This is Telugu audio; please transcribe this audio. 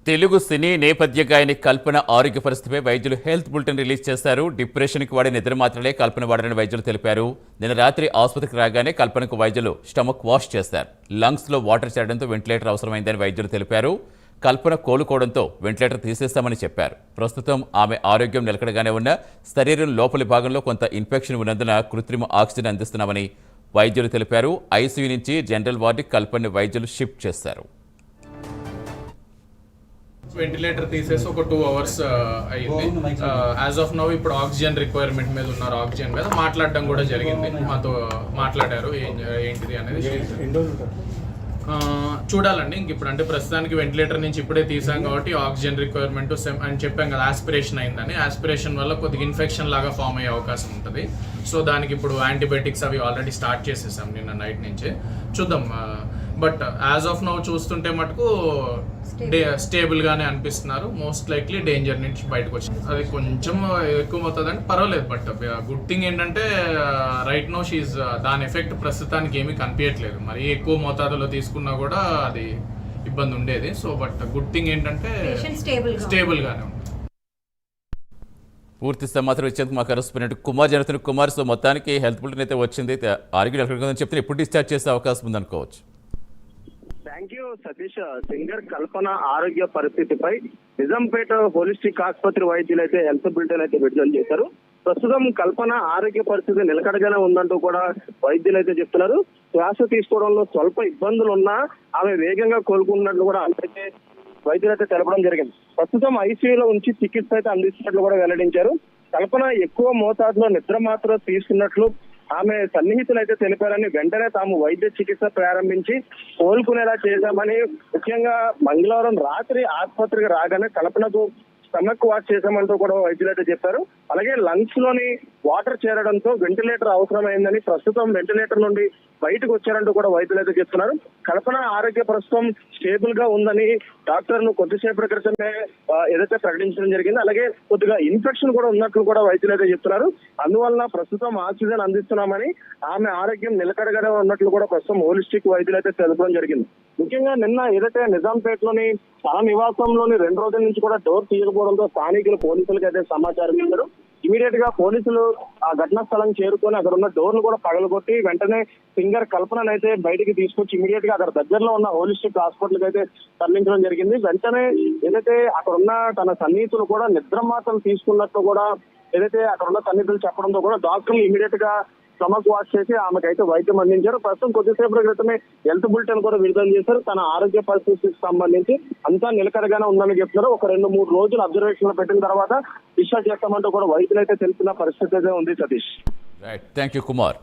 తెలుగు సినీ నేపథ్య గాయని కల్పన ఆరోగ్య పరిస్థితిపై వైద్యులు హెల్త్ బులెటిన్ రిలీజ్ చేశారు. డిప్రెషన్కి వాడే నిద్ర మాత్రలే కల్పన వాడని వైద్యులు తెలిపారు. నిన్న రాత్రి ఆసుపత్రికి రాగానే కల్పనకు వైద్యులు స్టమక్ వాష్ చేశారు. లంగ్స్లో వాటర్ చేరడంతో వెంటిలేటర్ అవసరమైందని వైద్యులు తెలిపారు. కల్పన కోలుకోవడంతో వెంటిలేటర్ తీసేస్తామని చెప్పారు. ప్రస్తుతం ఆమె ఆరోగ్యం నిలకడగానే ఉన్న శరీరం లోపలి భాగంలో కొంత ఇన్ఫెక్షన్ ఉన్నందున కృత్రిమ ఆక్సిజన్ అందిస్తున్నామని వైద్యులు తెలిపారు. ఐసీయూ నుంచి జనరల్ వార్డుకి కల్పనని వైద్యులు షిఫ్ట్ చేశారు. వెంటిలేటర్ తీసేసి ఒక 2 hours అయింది. యాజ్ ఆఫ్ నౌ ఇప్పుడు ఆక్సిజన్ రిక్వైర్మెంట్ మీద ఉన్నారు. ఆక్సిజన్ మీద మాట్లాడడం కూడా జరిగింది. మాతో మాట్లాడారు ఏంటిది అనేది చూడాలండి. ఇంక ఇప్పుడు అంటే ప్రస్తుతానికి వెంటిలేటర్ నుంచి ఇప్పుడే తీసాం కాబట్టి ఆక్సిజన్ రిక్వైర్మెంట్ అని చెప్పాం కదా, ఆస్పిరేషన్ అయిందని. ఆస్పిరేషన్ వల్ల కొద్దిగా ఇన్ఫెక్షన్ లాగా ఫామ్ అయ్యే అవకాశం ఉంటుంది. సో దానికి ఇప్పుడు యాంటీబయాటిక్స్ అవి ఆల్రెడీ స్టార్ట్ చేసేసాం నిన్న నైట్ నుంచే. చూద్దాం. బట్ యాజ్ ఆఫ్ నౌ చూస్తుంటే మటుకు స్టేబుల్ గానే అనిపిస్తున్నారు. మోస్ట్ లైక్లీ డేంజర్ నుంచి బయటకు వచ్చింది. అది కొంచెం ఎక్కువ అవుతుందంటే పర్వాలేదు. బట్ గుడ్ థింగ్ ఏంటంటే రైట్ నో షీజ్ దాని ఎఫెక్ట్ ప్రస్తుతానికి ఏమీ కనిపించట్లేదు. మరి ఎక్కువ మోతాదులో తీసుకున్నా కూడా అది ఇబ్బంది ఉండేది. సో బట్ గుడ్ థింగ్ ఏంటంటే స్టేబుల్ గానే ఉంది. పూర్తి సమాచారం ఇచ్చేందుకు మా కరెస్పాండెంట్ కుమార్ జరుగుతున్న కుమార్. సో మొత్తానికి హెల్త్ బులెటిన్ అయితే వచ్చింది. ఆరోగ్యం చెప్తే ఎప్పుడు డిశ్చార్జ్ చేసే అవకాశం ఉందనుకోవచ్చు. Thank you Satish. Singer Kalpana ఆరోగ్య పరిస్థితిపై నిజాంపేట హోలిస్టిక్ ఆసుపత్రి వైద్యులు అయితే హెల్త్ బులెటిన్ అయితే విడుదల చేశారు. ప్రస్తుతం కల్పన ఆరోగ్య పరిస్థితి నిలకడగానే ఉందంటూ కూడా వైద్యులు అయితే చెప్తున్నారు. శ్వాస తీసుకోవడంలో స్వల్ప ఇబ్బందులు ఉన్నా ఆమె వేగంగా కోలుకున్నట్లు కూడా అయితే వైద్యులు అయితే తెలపడం జరిగింది. ప్రస్తుతం ఐసీయూలో ఉంచి చికిత్స అయితే అందిస్తున్నట్లు కూడా వెల్లడించారు. కల్పన ఎక్కువ మోతాదులో నిద్ర మాత్రం తీసుకున్నట్లు ఆమె సన్నిహితులు అయితే తెలిపారని, వెంటనే తాము వైద్య చికిత్స ప్రారంభించి కోలుకునేలా చేశామని, ముఖ్యంగా మంగళవారం రాత్రి ఆసుపత్రికి రాగానే కల్పనకు స్టమక్ వాష్ చేశామంటూ కూడా వైద్యులు అయితే చెప్పారు. అలాగే లంగ్స్ లోని వాటర్ చేరడంతో వెంటిలేటర్ అవసరమైందని, ప్రస్తుతం వెంటిలేటర్ నుండి బయటకు వచ్చారంటూ కూడా వైద్యులు అయితే చెప్తున్నారు. కల్పన ఆరోగ్య ప్రస్తుతం స్టేబుల్ గా ఉందని డాక్టర్ ను కొద్దిసేపటి క్రితమే ఏదైతే ప్రకటించడం జరిగింది. అలాగే కొద్దిగా ఇన్ఫెక్షన్ కూడా ఉన్నట్లు కూడా వైద్యులు అయితే చెప్తున్నారు. అందువల్ల ప్రస్తుతం ఆక్సిజన్ అందిస్తున్నామని, ఆమె ఆరోగ్యం నిలకడగానే ఉన్నట్లు కూడా ప్రస్తుతం హోలిస్టిక్ వైద్యులు అయితే తెలపడం జరిగింది. ముఖ్యంగా నిన్న ఏదైతే నిజాంపేటలోని తన నివాసంలోని 2 రోజుల నుంచి కూడా డోర్ తీయకపోవడంతో స్థానికులు పోలీసులకు అయితే సమాచారం ఇచ్చారు. ఇమీడియట్ గా పోలీసులు ఆ ఘటనా స్థలం చేరుకొని అక్కడ ఉన్న డోర్లు కూడా పగలగొట్టి వెంటనే సింగర్ కల్పనను అయితే బయటికి తీసుకొచ్చి ఇమీడియట్ గా అక్కడ దగ్గరలో ఉన్న హోలిస్టిక్ హాస్పిటల్ అయితే తరలించడం జరిగింది. వెంటనే ఏదైతే అక్కడ ఉన్న తన సన్నిహితులు కూడా నిద్ర మాత్రం తీసుకున్నట్టు కూడా ఏదైతే అక్కడ ఉన్న సన్నిహితులు చెప్పడంతో కూడా డాక్టర్లు ఇమీడియట్ గా స్టమక్ వాష్ చేసి ఆమెకైతే వైద్యం అందించారు. ప్రస్తుతం కొద్దిసేపటి క్రితమే హెల్త్ బులెటిన్ కూడా విడుదల చేశారు. తన ఆరోగ్య పరిస్థితికి సంబంధించి అంతా నిలకడగానే ఉందని చెప్తున్నారు. ఒక 2-3 రోజులు అబ్జర్వేషన్ లో పెట్టిన తర్వాత డిశ్చార్జ్ చేస్తామంటూ కూడా వైద్యులు అయితే తెలిసిన పరిస్థితి అయితే ఉంది. Satish, right, thank you Kumar.